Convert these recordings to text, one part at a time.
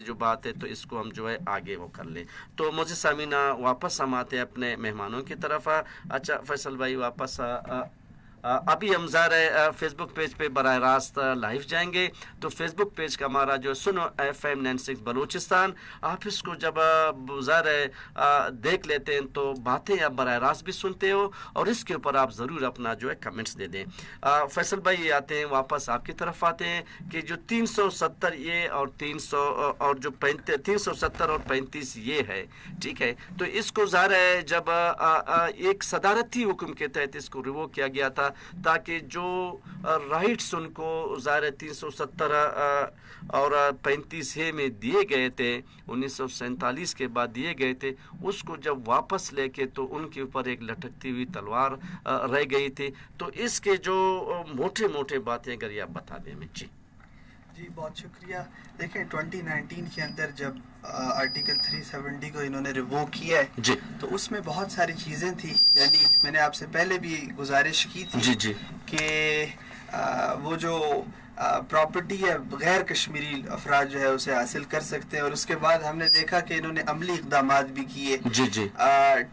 جو بات ہے تو اس کو ہم جو ہے آگے وہ کر لیں. تو مجھے سامعین واپس ہم آتے ہیں اپنے مہمانوں کی طرف. اچھا فیصل بھائی واپس ابھی ہم ظاہر ہے فیس بک پیج پہ براہ راست لائیو جائیں گے. تو فیس بک پیج کا ہمارا جو سنو FM 96 بلوچستان, آپ اس کو جب ظاہر ہے دیکھ لیتے ہیں تو باتیں آپ براہ راست بھی سنتے ہو, اور اس کے اوپر آپ ضرور اپنا جو ہے کمنٹس دے دیں. فیصل بھائی آتے ہیں واپس آپ کی طرف آتے ہیں کہ جو 370 یہ اور 300 اور جو 370 اور 35 یہ ہے, ٹھیک ہے, تو اس کو ظاہر ہے جب ایک صدارتی حکم کے تحت اس کو ریوو کیا گیا تھا تاکہ جو رائٹس ان کو ظاہر 370 اور 35 میں دیے گئے تھے 1947 کے بعد دیے گئے تھے, اس کو جب واپس لے کے تو ان کے اوپر ایک لٹکتی ہوئی تلوار رہ گئی تھی. تو اس کے جو موٹے موٹے باتیں اگر یہ آپ بتا دیں ہمیں. جی بہت شکریہ. دیکھیں 2019 کے اندر جب آرٹیکل 370 کو انہوں نے ریوو کیا ہے جی, تو اس میں بہت ساری چیزیں تھیں. یعنی میں نے آپ سے پہلے بھی گزارش کی تھی جی جی کہ وہ جو پراپرٹی ہے غیر کشمیری افراد جو ہے اسے حاصل کر سکتے ہیں, اور اس کے بعد ہم نے دیکھا کہ انہوں نے عملی اقدامات بھی کیے. جی جی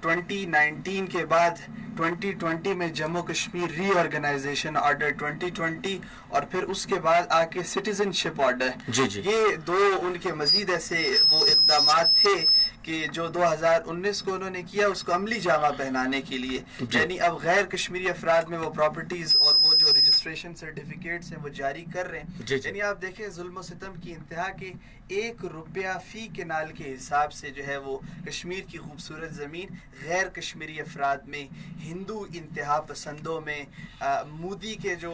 2019 کے بعد 2020 میں جموں کشمیر ری آرگنائزیشن آرڈر 2020, اور پھر اس کے بعد آ کے سٹیزن شپ آرڈر. جی جی یہ دو ان کے مزید ایسے وہ اقدامات تھے کہ جو 2019 کو انہوں نے کیا اس کو عملی جامہ پہنانے کے لیے. یعنی اب غیر کشمیری افراد میں وہ پراپرٹیز اور وہ جو رجسٹریشن سرٹیفکیٹس ہیں وہ جاری کر رہے ہیں. یعنی آپ دیکھیں ظلم و ستم کی انتہا کے 1 روپیہ فی کنال کے حساب سے جو ہے وہ کشمیر کی خوبصورت زمین غیر کشمیری افراد میں, ہندو انتہا پسندوں میں, مودی کے جو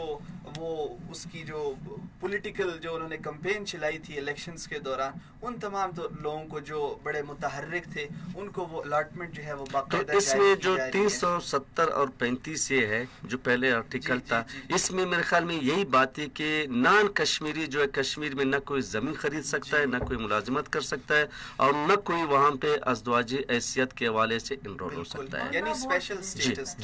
وہ اس کی جو پولیٹیکل جو انہوں نے کمپین چلائی تھی الیکشنز کے دوران, ان تمام لوگوں کو جو بڑے متحرک تھے ان کو وہ الاٹمنٹ جو ہے وہ باقاعدہ. تو اس میں جو 370 اور 35 یہ ہے جو پہلے آرٹیکل تھا, اس میں میرے خیال میں یہی بات ہے کہ نان کشمیری جو ہے کشمیر میں نہ کوئی زمین خرید سکتا ہے, نہ کوئی ملازمت کر سکتا ہے, اور نہ کوئی وہاں پہ ازدواجی حیثیت کے حوالے سے انرول ہو سکتا ہے. یعنی اسپیشل سٹیٹس.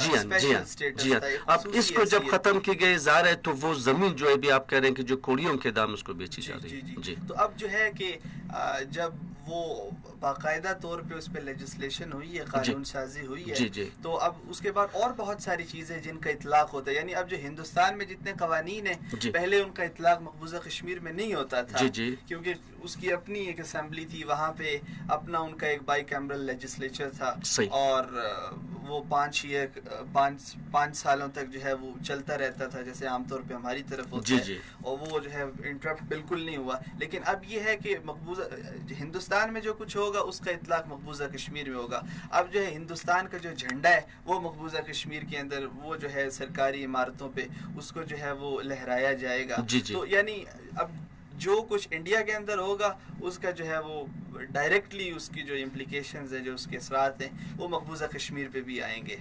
جی ہاں. اب اس کو جب ختم کی گئی ظاہر ہے تو وہ زمین جو ہے بھی آپ کہہ رہے ہیں کہ جو کوڑیوں کے دام اس کو بیچی جا رہی ہے. جی تو اب جو ہے کہ جب وہ باقاعدہ طور پہ اس پہ لیجسلیشن ہوئی ہے, قانون سازی ہوئی ہے, تو اب اس کے بعد اور بہت ساری چیزیں جن کا اطلاق ہوتا ہے. یعنی اب جو ہندوستان میں جتنے قوانین ہیں پہلے ان کا اطلاق مقبوضہ کشمیر میں نہیں ہوتا تھا, کیونکہ اس کی اپنی ایک اسمبلی تھی, وہاں پہ اپنا ان کا ایک بائی کیمرل لیجسلیچر تھا, اور وہ 5 سالوں تک جو ہے وہ چلتا رہتا تھا جیسے عام طور پہ ہماری طرف ہوتا ہے, اور وہ جو ہے انٹرپٹ بالکل نہیں ہوا. لیکن اب یہ ہے کہ مقبوضہ ہندوستان میں جو کچھ ہوگا اس کا اطلاق مقبوضہ کشمیر میں ہوگا. اب جو ہے ہندوستان کا جو جھنڈا ہے وہ مقبوضہ کشمیر کے اندر وہ جو ہے سرکاری عمارتوں پہ اس کو جو ہے وہ لہرایا جائے گا. تو یعنی اب جو کچھ انڈیا کے اندر ہوگا اس کا جو ہے وہ ڈائریکٹلی اس کی جو امپلیکیشنز ہیں, جو اس کے اثرات ہیں, وہ مقبوضہ کشمیر پہ بھی آئیں گے.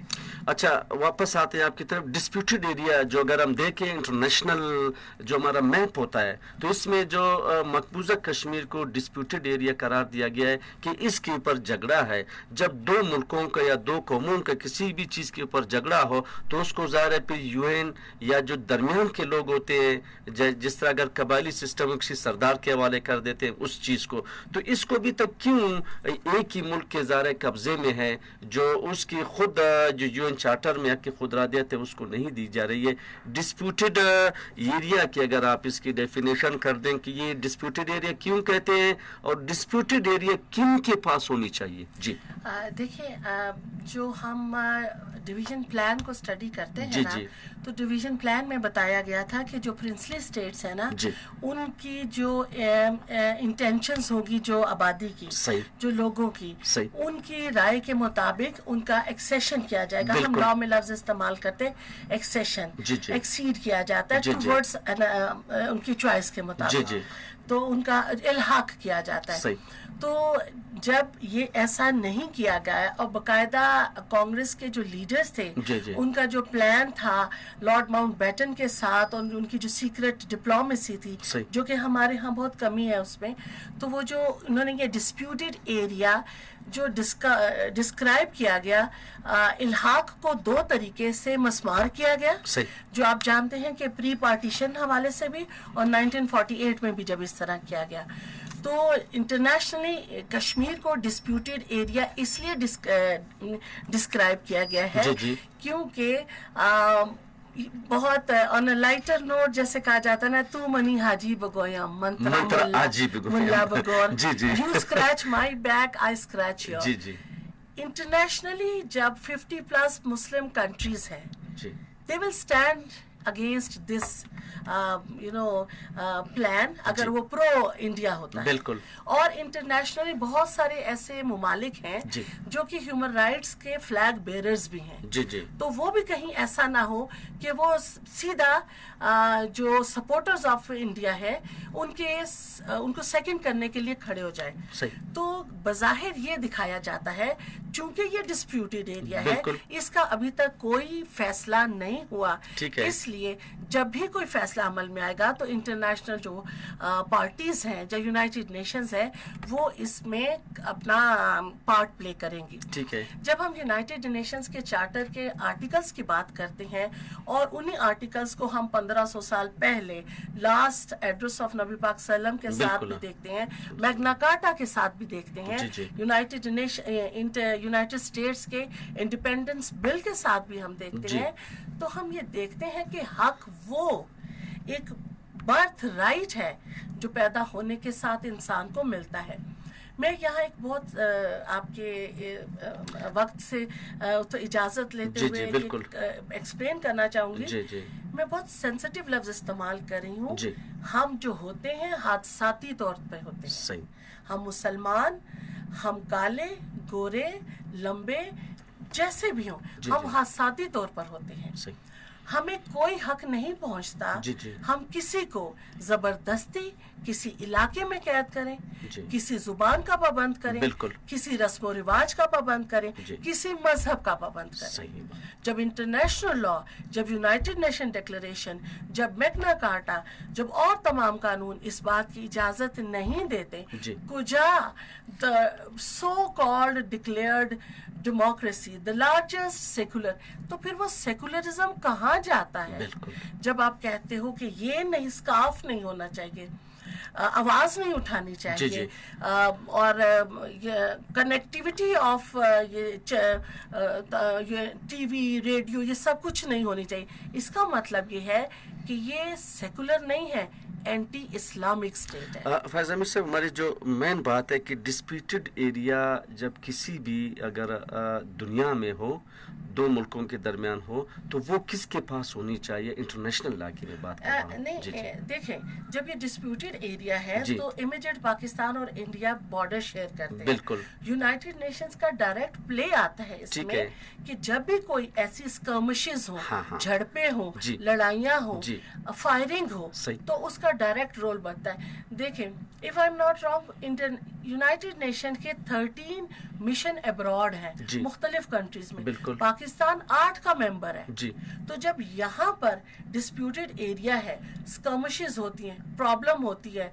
اچھا واپس آتے ہیں آپ کی طرف. ڈسپیوٹڈ ایریا جو اگر ہم دیکھیں انٹرنیشنل جو ہمارا میپ ہوتا ہے تو اس میں جو مقبوضہ کشمیر کو ڈسپیوٹڈ ایریا قرار دیا گیا ہے کہ اس کے اوپر جھگڑا ہے. جب 2 ملکوں کا یا 2 قوموں کا کسی بھی چیز کے اوپر جھگڑا ہو تو اس کو ظاہر ہے پھر UN یا جو درمیان کے لوگ ہوتے ہیں, جس طرح اگر قبائلی سسٹم کسی سردار کے حوالے کر دیتے ہیں اس چیز کو, تو اس کو بھی تب کیوں ایک ہی ملک کے ظاہر قبضے میں ہے, جو اس کی خود جو UN چارٹر میں حق کی خود رادیت ہے اس کو نہیں دی جا رہی ہے. ڈسپیوٹڈ ایریا کی اگر آپ اس کی ڈیفینیشن کر دیں کہ یہ ڈسپیوٹڈ ایریا کیوں کہتے ہیں, اور ڈسپیوٹڈ ایریا کن کے پاس ہونی چاہیے. جی دیکھیں جو ہم ڈویژن پلان کو اسٹڈی کرتے ہیں نا, تو ڈویژن پلان میں بتایا گیا تھا کہ جو پرنسلی اسٹیٹس ہیں نا ان کی جو انٹینشنز ہوگی جو آبادی کی, جو لوگوں کی, ان کی رائے کے مطابق ان کا ایکسیشن کیا جائے گا. ہم لا میں لفظ استعمال کرتے ایکسیشن, ایکسیڈ کیا جاتا ہے ٹوورڈز ان کی چوائس کے مطابق, تو ان کا الحاق کیا جاتا ہے. تو جب یہ ایسا نہیں کیا گیا اور باقاعدہ کانگریس کے جو لیڈرز تھے ان کا جو پلان تھا لارڈ ماؤنٹ بیٹن کے ساتھ, اور ان کی جو سیکرٹ ڈپلومیسی تھی جو کہ ہمارے ہاں بہت کمی ہے اس میں, تو وہ جو انہوں نے یہ ڈسپیوٹڈ ایریا جو ڈسکرائب کیا گیا, الحاق کو 2 طریقے سے مسمار کیا گیا, جو آپ جانتے ہیں کہ پری پارٹیشن حوالے سے بھی اور 1948 میں بھی جب اس طرح کیا گیا. تو انٹرنیشنلی کشمیر کو ڈسپیوٹیڈ ایریا اس لیے ڈسکرائب کیا گیا ہے کیونکہ بہت آن اے لائٹر نوٹ جیسے کہا جاتا ہے نا تو منی حاجی بگویا منتر ملا بگور you scratch my back I scratch your. Internationally جب 50+ مسلم کنٹریز ہیں they will stand against this plan اگر وہ پرو انڈیا ہوتا ہے. بالکل. اور انٹرنیشنلی بہت سارے ایسے ممالک ہیں جو کہ ہیومن رائٹس کے فلیگ بیررز بھی ہیں. تو وہ بھی کہیں ایسا نہ ہو کہ وہ سیدھا جو سپورٹرز آف انڈیا ہے ان کو سیکنڈ کرنے کے لیے کھڑے ہو جائے. تو بظاہر یہ دکھایا جاتا ہے چونکہ یہ ڈسپیوٹیڈ ایریا ہے اس کا ابھی تک کوئی فیصلہ نہیں ہوا, اس لیے جب بھی کوئی فیصلہ عمل میں آئے گا تو انٹرنیشنل جو پارٹیز ہیں جو یونائٹڈ نیشنز ہیں وہ اس میں اپنا پارٹ پلے کریں گی. جب ہم یونائٹڈ نیشنز کے چارٹر کے آرٹیکلز کی بات کرتے ہیں اور انہی آرٹیکلز کو ہم 1500 سال پہلے لاسٹ ایڈریس آف نبی پاک صلی اللہ علیہ وسلم کے ساتھ بھی دیکھتے ہیں, میگنا کارٹا کے ساتھ بھی دیکھتے ہیں, یونائٹڈ اسٹیٹس کے انڈیپینڈنس بل کے ساتھ بھی ہم دیکھتے ہیں, تو ہم یہ دیکھتے ہیں کہ حق وہ ایک برتھ رائٹ ہے جو پیدا ہونے کے ساتھ انسان کو ملتا ہے. میں یہاں ایک بہت آپ کے وقت سے تو اجازت لیتے ہوئے ایکسپلین کرنا چاہوں گی. میں بہت سینسٹیو لفظ استعمال کر رہی ہوں. ہم جو ہوتے ہیں حادثاتی طور پہ ہوتے ہیں. ہم مسلمان, ہم کالے, گورے, لمبے, جیسے بھی ہوں, ہم حادثاتی طور پر ہوتے ہیں. ہمیں کوئی حق نہیں پہنچتا ہم کسی کو زبردستی کسی علاقے میں قید کریں, کسی زبان کا پابند کریں, کسی رسم و رواج کا پابند کریں, کسی مذہب کا پابند کریں. جب انٹرنیشنل لا, جب یونائٹڈ نیشن ڈکلریشن, جب میگنا کارٹا, جب اور تمام قانون اس بات کی اجازت نہیں دیتے, کجا so called declared democracy the largest secular, تو پھر وہ سیکولرزم کہاں جاتا ہے؟ جب آپ کہتے ہو کہ یہ نہیں, اسکارف نہیں ہونا چاہیے, آواز نہیں اٹھانی چاہیے, اور کنیکٹیوٹی آف یہ ٹی وی, ریڈیو, یہ سب کچھ نہیں ہونی چاہیے, اس کا مطلب یہ ہے کہ یہ سیکولر نہیں ہے, اینٹی اسلامک اسٹیٹ ہے. فیض امیر صاحب, ہماری جو مین بات ہے کہ ڈسپیوٹیڈ ایریا جب کسی بھی اگر دنیا میں ہو, دو ملکوں کے درمیان ہو, تو وہ کس کے پاس ہونی چاہیے؟ انٹرنیشنل لا کی میں بات کر رہا ہوں. نہیں, دیکھیں, جب یہ ڈسپیوٹیڈ ایریا ہے تو امیڈیٹ پاکستان اور انڈیا بارڈر شیئر کرتے ہیں. بالکل. یونائٹڈ نیشنز کا ڈائریکٹ پلے آتا ہے اس میں کہ جب بھی کوئی ایسی اسکرمشز ہوں, جھڑپیں ہوں, لڑائیاں ہوں, فائرنگ ہو, تو اس کا ڈائریکٹ رول بنتا ہے. دیکھیں, if I'm not wrong, United nation کے 13 مشن ابراڈ ہیں مختلف کنٹریز میں. پاکستان 8 کا ممبر ہے. تو جب یہاں پر ڈسپیوٹیڈ ایریا ہے, اسکرمشز ہوتی ہیں, پرابلم ہوتی ہے,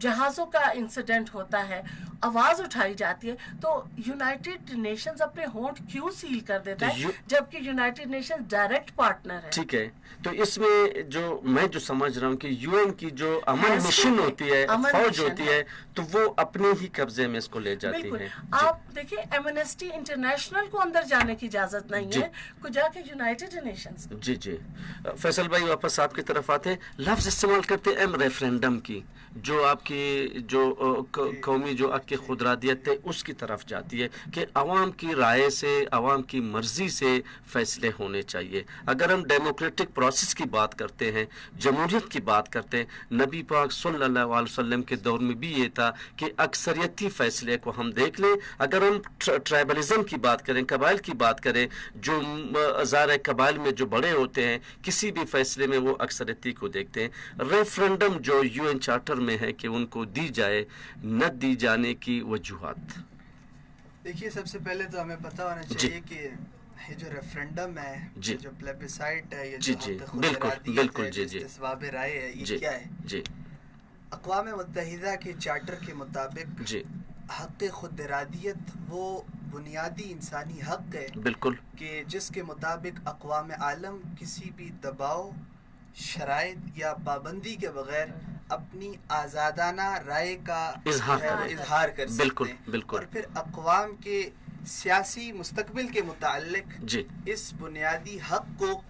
جہازوں کا انسیڈنٹ ہوتا ہے, آواز اٹھائی جاتی ہے, تو یونائٹڈ نیشنز اپنے ہونٹ کیوں سیل کر دیتا ہے جبکہ یونائٹڈ نیشنز ڈائریکٹ پارٹنر ہے. ٹھیک ہے, تو اس میں میں جو سمجھ رہا ہوں کہ یو این کی جو امن مشن ہوتی ہے, فوج ہوتی ہے, تو وہ اپنے ہی قبضے میں اس کو لے جاتی ہے. آپ دیکھیں, ایمنسٹی انٹرنیشنل کو اندر جانے کی اجازت نہیں ہے, کو جا کے یونائٹڈ نیشنز. جی فیصل بھائی, واپس آپ کی طرف آتے ہیں. لفظ استعمال کرتے ہیں ریفرینڈم کی, جو آپ کی جو قومی جو حق کی خودارادیت ہے اس کی طرف جاتی ہے کہ عوام کی رائے سے, عوام کی مرضی سے فیصلے ہونے چاہیے. اگر ہم ڈیموکریٹک پروسیس کی بات کرتے ہیں, جمہوریت کی بات کرتے ہیں, نبی پاک صلی اللہ علیہ وسلم کے دور میں بھی یہ تھا کہ اکثریتی فیصلے کو ہم دیکھ لیں. اگر ہم ٹرائبلزم کی بات کریں, قبائل کی بات کریں, جو ظاہر قبائل میں جو بڑے ہوتے ہیں, کسی بھی فیصلے میں وہ اکثریتی کو دیکھتے ہیں. ریفرنڈم جو یو این چارٹر میں ہے کہ ان کو دی جائے, نہ دی جانے کی وجوہات. دیکھیے, سب سے پہلے تو ہمیں پتہ ہونا چاہیے کہ یہ جو ریفرنڈم ہے, جو پلیبسائٹ ہے, یہ جو حق استصواب رائے ہے, یہ کیا ہے؟ اقوام متحدہ کے چارٹر کے مطابق حق خود ارادیت وہ بنیادی انسانی حق ہے بالکل کہ جس کے مطابق اقوام عالم کسی بھی دباؤ, شرائط یا پابندی کے بغیر اپنی آزادانہ رائے کا اظہار کر سکتے ہیں. بالکل. اور پھر اقوام کے سیاسی مستقبل کے متعلق اس بنیادی حق کو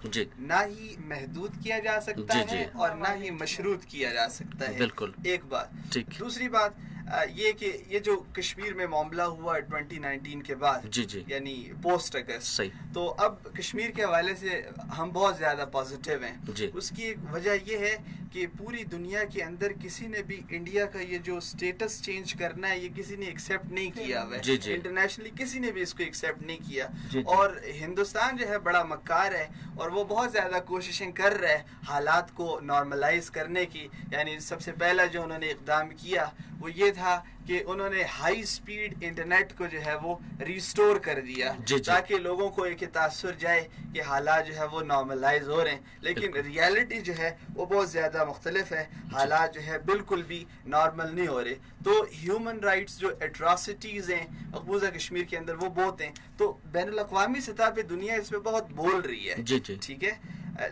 نہ ہی محدود کیا جا سکتا ہے اور نہ ہی مشروط کیا جا سکتا ہے. بالکل. ایک بات. دوسری بات یہ کہ یہ جو کشمیر میں معاملہ ہوا 2019 کے بعد یعنی پوسٹ اگست, تو اب کشمیر کے حوالے سے ہم بہت زیادہ پازیٹیو ہیں. اس کی ایک وجہ یہ ہے کہ پوری دنیا کے اندر کسی نے بھی انڈیا کا یہ جو سٹیٹس چینج کرنا ہے یہ کسی نے ایکسیپٹ نہیں کیا ہوا ہے. انٹرنیشنلی کسی نے بھی اس کو ایکسیپٹ نہیں کیا. اور ہندوستان جو ہے بڑا مکار ہے اور وہ بہت زیادہ کوششیں کر رہا ہے حالات کو نارملائز کرنے کی. یعنی سب سے پہلا جو انہوں نے اقدام کیا وہ یہ تھا کہ انہوں نے ہائی سپیڈ انٹرنیٹ کو جو ہے وہ ریسٹور کر دیا تاکہ لوگوں کو ایک تاثر جائے کہ حالات جو ہے وہ نارملائز ہو رہے ہیں. لیکن ریالٹی جو ہے وہ بہت زیادہ مختلف ہے. حالات جو ہے بالکل بھی نارمل نہیں ہو رہے. تو ہیومن رائٹس جو ایٹراسٹیز ہیں مقبوضہ کشمیر کے اندر وہ بہت ہیں. تو بین الاقوامی سطح پہ دنیا اس پہ بہت بول رہی ہے. ٹھیک ہے.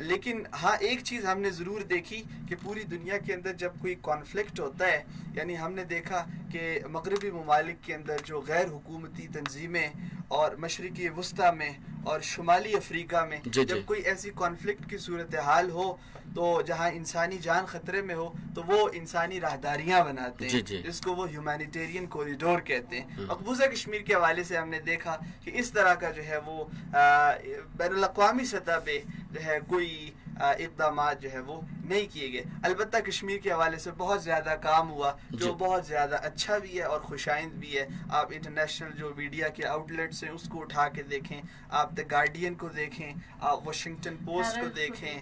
لیکن ہاں ایک چیز ہم نے ضرور دیکھی کہ پوری دنیا کے اندر جب کوئی کانفلکٹ ہوتا ہے, یعنی ہم نے دیکھا کہ مغربی ممالک کے اندر جو غیر حکومتی تنظیمیں اور مشرقی وسطی میں اور شمالی افریقہ میں جب کوئی ایسی کانفلکٹ کی صورتحال ہو تو جہاں انسانی جان خطرے میں ہو تو وہ انسانی راہداریاں بناتے ہیں جس کو وہ ہیومینیٹیرین کوریڈور کہتے ہیں. مقبوضہ کشمیر کے حوالے سے ہم نے دیکھا کہ اس طرح کا جو ہے وہ بین الاقوامی سطح پہ جو ہے کوئی اقدامات جو ہے وہ نہیں کیے گئے. البتہ کشمیر کے حوالے سے بہت زیادہ کام ہوا جو بہت زیادہ اچھا بھی ہے اور خوشائند بھی ہے. آپ انٹرنیشنل جو میڈیا کے آؤٹ لیٹس ہیں اس کو اٹھا کے دیکھیں, آپ دی گارڈین کو دیکھیں, آپ واشنگٹن پوسٹ کو دیکھیں,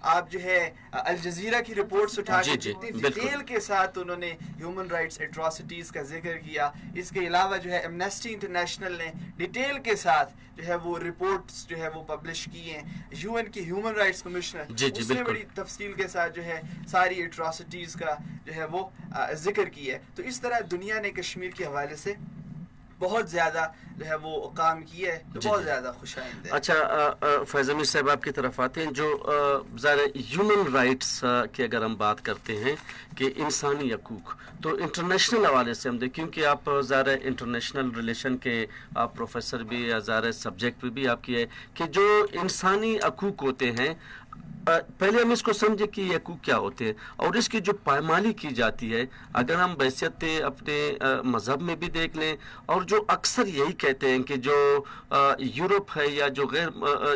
آپ جو ہے الجزیرہ کی رپورٹس اٹھا کے جتنی ڈیٹیل کے ساتھ انہوں نے ہیومن رائٹس ایٹراسٹیز کا ذکر کیا. اس کے علاوہ جو ہے ایمنسٹی انٹرنیشنل نے ڈیٹیل کے ساتھ جو ہے وہ رپورٹس جو ہے وہ پبلش کی ہیں. یو این کی ہیومن رائٹس کمیشنر اس نے بڑی تفصیل کے ساتھ جو ہے ساری ایٹراسٹیز کا جو ہے وہ ذکر کی ہے. تو اس طرح دنیا نے کشمیر کے حوالے سے بہت زیادہ جو ہے وہ کام کیا ہے, تو بہت زیادہ خوشائند ہے. اچھا فیض امیر صاحب آپ کی طرف آتے ہیں. جو ظاہر ہیومن رائٹس کی اگر ہم بات کرتے ہیں کہ انسانی حقوق, تو انٹرنیشنل حوالے سے ہم دیکھیں کیونکہ آپ ظاہر انٹرنیشنل ریلیشن کے آپ پروفیسر بھی یا ظاہر سبجیکٹ بھی آپ کی ہے کہ جو انسانی حقوق ہوتے ہیں پہلے ہم اس کو سمجھے کہ یہ حقوق کیا ہوتے ہیں اور اس کی جو پائمالی کی جاتی ہے. اگر ہم بحیثیت اپنے مذہب میں بھی دیکھ لیں اور جو اکثر یہی کہتے ہیں کہ جو یورپ ہے یا جو غیر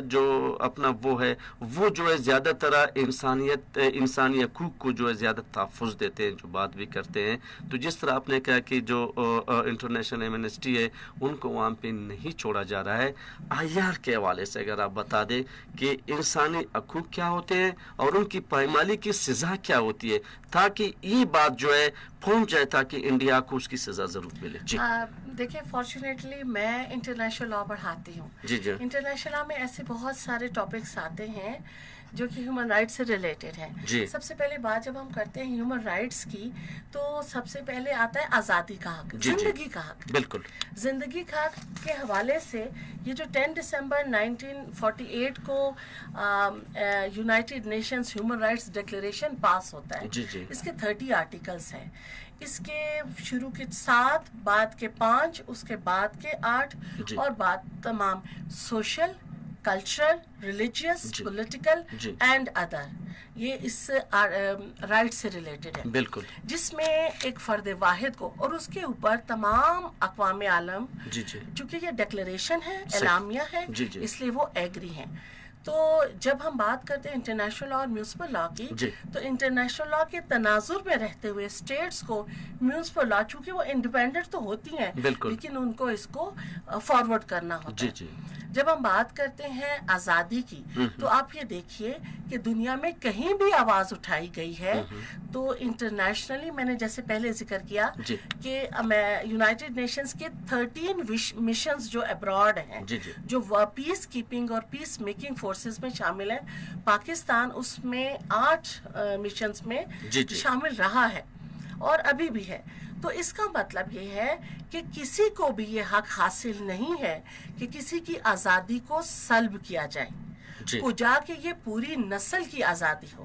جو اپنا وہ ہے وہ جو ہے زیادہ تر انسانی حقوق کو جو ہے زیادہ تحفظ دیتے ہیں, جو بات بھی کرتے ہیں. تو جس طرح آپ نے کہا کہ جو انٹرنیشنل ایمنسٹی ہے ان کو وہاں پہ نہیں چھوڑا جا رہا ہے. IR کے حوالے سے اگر آپ بتا دیں کہ انسانی حقوق کیا ہوتے ہیں اور ان کی پائمالی کی سزا کیا ہوتی ہے تاکہ یہ بات جو ہے پہنچ جائے تاکہ انڈیا کو اس کی سزا ضرور ملے. دیکھیں فارچونیٹلی میں انٹرنیشنل لا پڑھاتی ہوں. انٹرنیشنل لا میں ایسے بہت سارے ٹاپکس آتے ہیں جو کہ ہیومن رائٹس سے ریلیٹڈ ہیں. سب سے پہلے بات جب ہم کرتے ہیں ہیومن رائٹس کی تو سب سے پہلے آتا ہے آزادی کا حق, زندگی کا حق. بالکل زندگی کا حق کے حوالے سے یہ جو 10 دسمبر 1948 کو United Nations human rights declaration pass ہوتا ہے, اس کے 30 آرٹیکلس ہیں. اس کے شروع کے 7, بعد کے 5, اس کے بعد کے 8 اور بعد تمام social, cultural, religious, political and other, یہ اس رائٹ سے ریلیٹڈ ہے. بالکل. جس میں ایک فرد واحد کو اور اس کے اوپر تمام اقوام عالم, چونکہ یہ ڈکلیریشن ہے, اعلامیہ ہے, اس لیے وہ ایگری ہیں. تو جب ہم بات کرتے ہیں انٹرنیشنل لا اور میونسپل لا کی, تو انٹرنیشنل لا کے تناظر میں رہتے ہوئے اسٹیٹس کو میونسپل لا, چونکہ وہ انڈیپینڈنٹ تو ہوتی ہیں لیکن ان کو اس کو فارورڈ کرنا ہوتا ہے. جب ہم بات کرتے ہیں آزادی کی تو آپ یہ دیکھیے کہ دنیا میں کہیں بھی آواز اٹھائی گئی ہے تو انٹرنیشنلی میں نے جیسے پہلے ذکر کیا کہ یونائٹڈ نیشنز کے 13 مشنز جو ابراڈ ہیں جو پیس کیپنگ اور پیس میکنگ فورسز میں شامل ہیں, پاکستان اس میں 8 مشنز میں شامل رہا ہے اور ابھی بھی ہے. تو اس کا مطلب یہ ہے کہ کسی کو بھی یہ حق حاصل نہیں ہے کہ کسی کی آزادی کو سلب کیا جائے, کو جا کے یہ پوری نسل کی آزادی ہو.